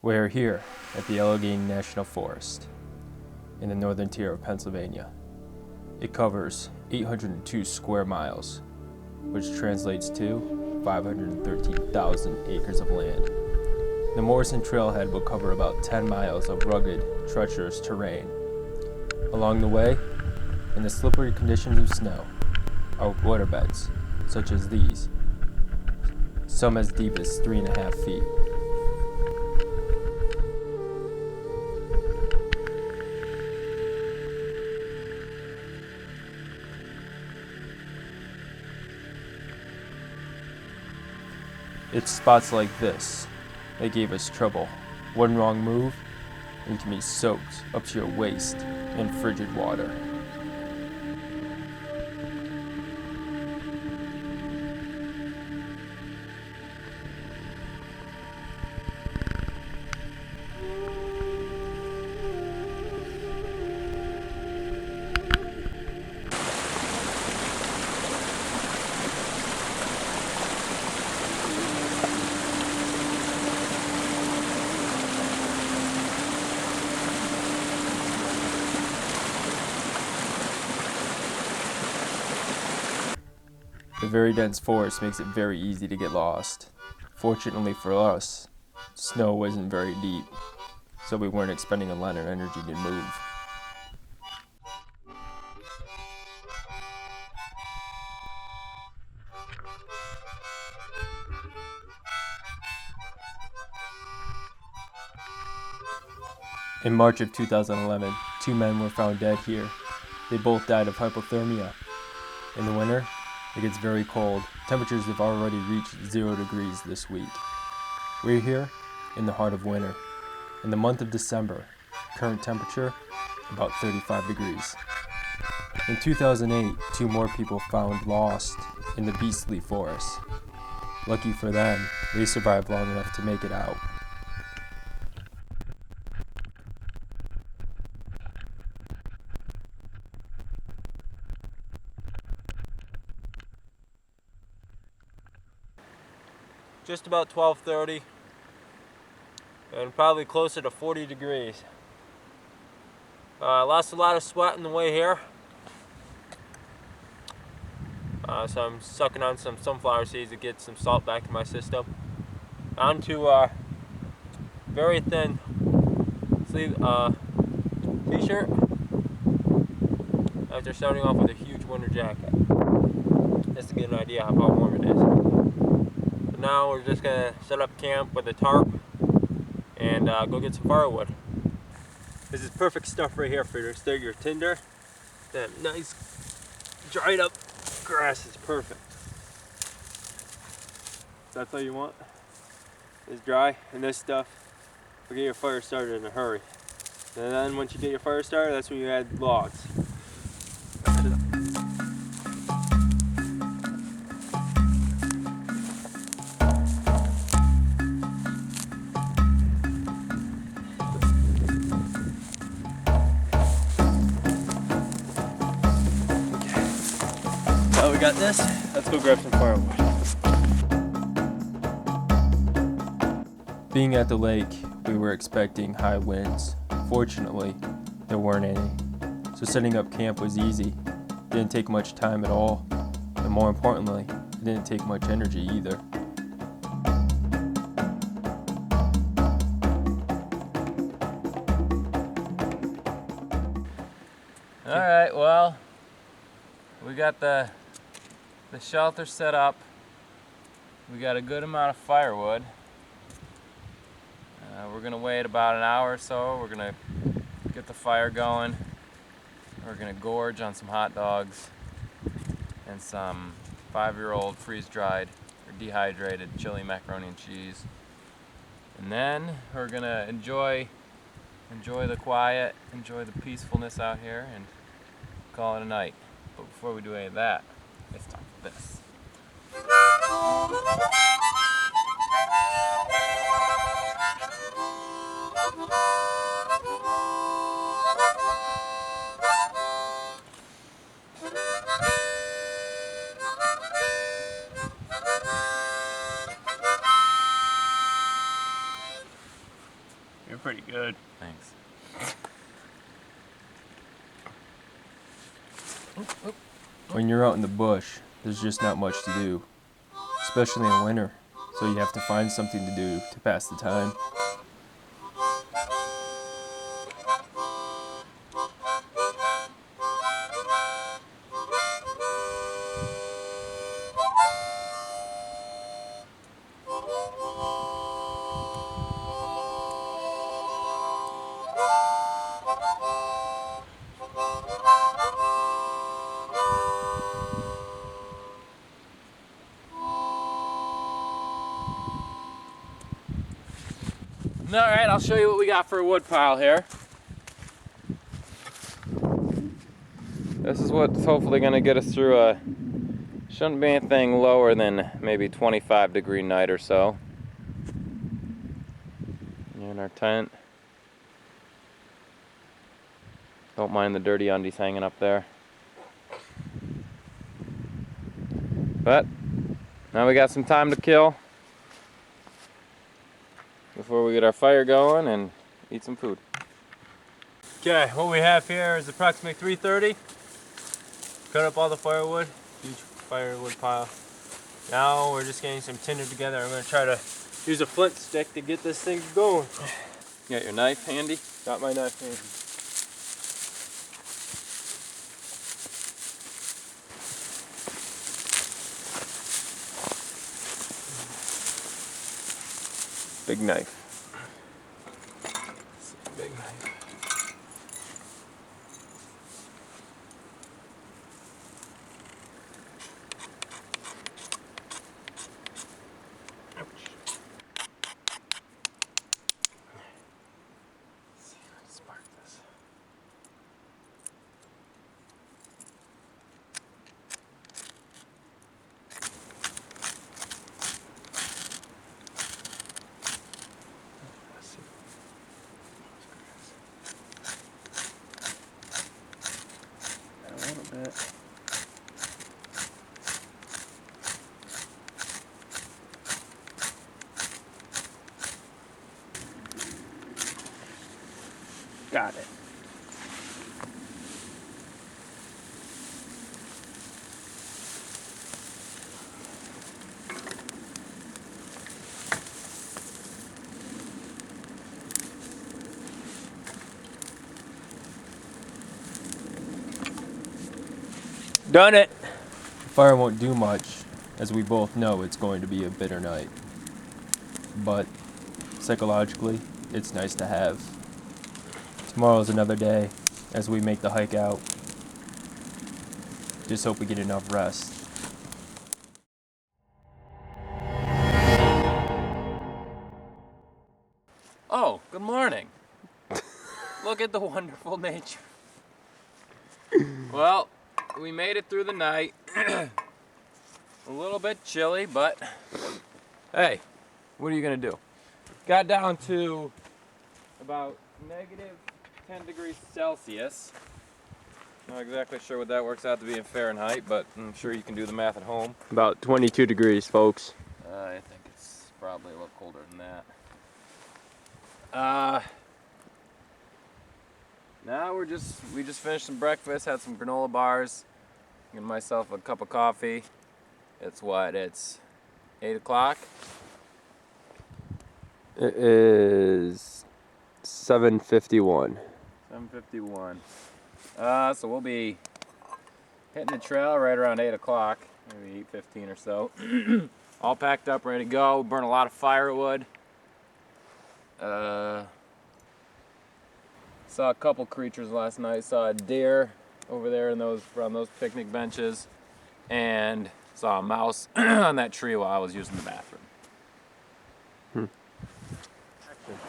We're here at the Allegheny National Forest in the northern tier of Pennsylvania. It covers 802 square miles, which translates to 513,000 acres of land. The Morison trailhead will cover about 10 miles of rugged, treacherous terrain. Along the way, in the slippery conditions of snow, are waterbeds, such as these, some as deep as 3.5 feet. It's spots like this that gave us trouble. One wrong move, and you can be soaked up to your waist in frigid water. The very dense forest makes it very easy to get lost. Fortunately for us, snow wasn't very deep, so we weren't expending a lot of energy to move. In March of 2011, 2 men were found dead here. They both died of hypothermia. In the winter, it gets very cold. Temperatures have already reached 0 degrees this week. We're here in the heart of winter. In the month of December, current temperature about 35 degrees. In 2008, 2 more people found lost in the beastly forest. Lucky for them, they survived long enough to make it out. Just about 12:30 and probably closer to 40 degrees. Lost a lot of sweat on the way here. So I'm sucking on some sunflower seeds to get some salt back in my system. Onto a very thin sleeve t-shirt after starting off with a huge winter jacket. Just to get an idea of how warm it is. Now we're just gonna set up camp with a tarp and go get some firewood. This is perfect stuff right here for your tinder. That nice dried up grass is perfect. That's all you want is dry, and this stuff will get your fire started in a hurry. And then once you get your fire started, that's when you add logs. Now we got this, let's go grab some firewood. Being at the lake, we were expecting high winds. Fortunately, there weren't any. So setting up camp was easy. Didn't take much time at all. And more importantly, it didn't take much energy either. Alright, well, we got the shelter set up. We got a good amount of firewood. We're gonna wait about an hour or so. We're gonna get the fire going. We're gonna gorge on some hot dogs and some 5-year-old freeze-dried or dehydrated chili macaroni and cheese. And then we're gonna enjoy the quiet, enjoy the peacefulness out here, and call it a night. But before we do any of that, it's time for this. You're pretty good. Thanks. When you're out in the bush, there's just not much to do, especially in winter, so you have to find something to do to pass the time. All right, I'll show you what we got for a wood pile here. This is what's hopefully going to get us through a, shouldn't be anything lower than maybe 25-degree night or so. In our tent. Don't mind the dirty undies hanging up there. But now we got some time to kill before we get our fire going and eat some food. Okay, what we have here is approximately 3:30. Cut up all the firewood, huge firewood pile. Now we're just getting some tinder together. I'm gonna try to use a flint stick to get this thing going. You got your knife handy? Got my knife handy. Big knife. Big knife. Spark this. A little bit. Got it. Done it! The fire won't do much, as we both know it's going to be a bitter night. But psychologically, it's nice to have. Tomorrow's another day as we make the hike out. Just hope we get enough rest. Oh, good morning. Look at the wonderful nature. Well, we made it through the night. A little bit chilly, but hey, what are you gonna do? Got down to about -10 degrees Celsius. Not exactly sure what that works out to be in Fahrenheit, but I'm sure you can do the math at home. About 22 degrees, folks. I think it's probably a little colder than that. Now we just finished some breakfast, had some granola bars, got myself a cup of coffee. It's 8 o'clock. It is 7:51. 7:51. So we'll be hitting the trail right around 8 o'clock, maybe 8:15 or so. All packed up, ready to go. Burn a lot of firewood. Saw a couple creatures last night. Saw a deer over there in around those picnic benches, and saw a mouse on that tree while I was using the bathroom.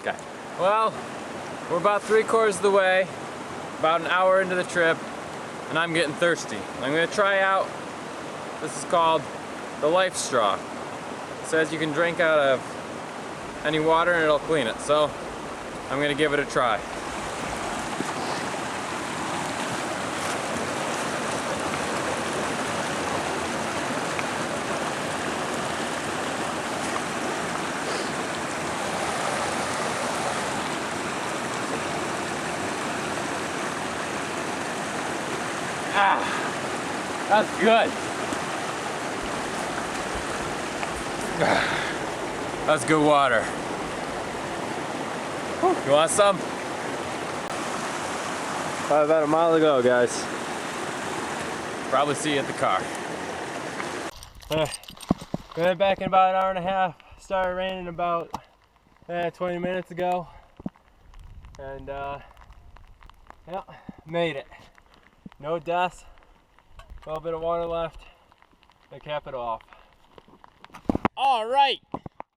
Okay. Well, we're about 3/4 of the way, about an hour into the trip, and I'm getting thirsty. I'm gonna try out. This is called the Life Straw. It says you can drink out of any water and it'll clean it. So I'm gonna give it a try. That's good. That's good water. You want some? About a mile to go, guys. Probably see you at the car. Got back in about an hour and a half. Started raining about 20 minutes ago. And yeah, made it. No dust. A little bit of water left to cap it off. All right.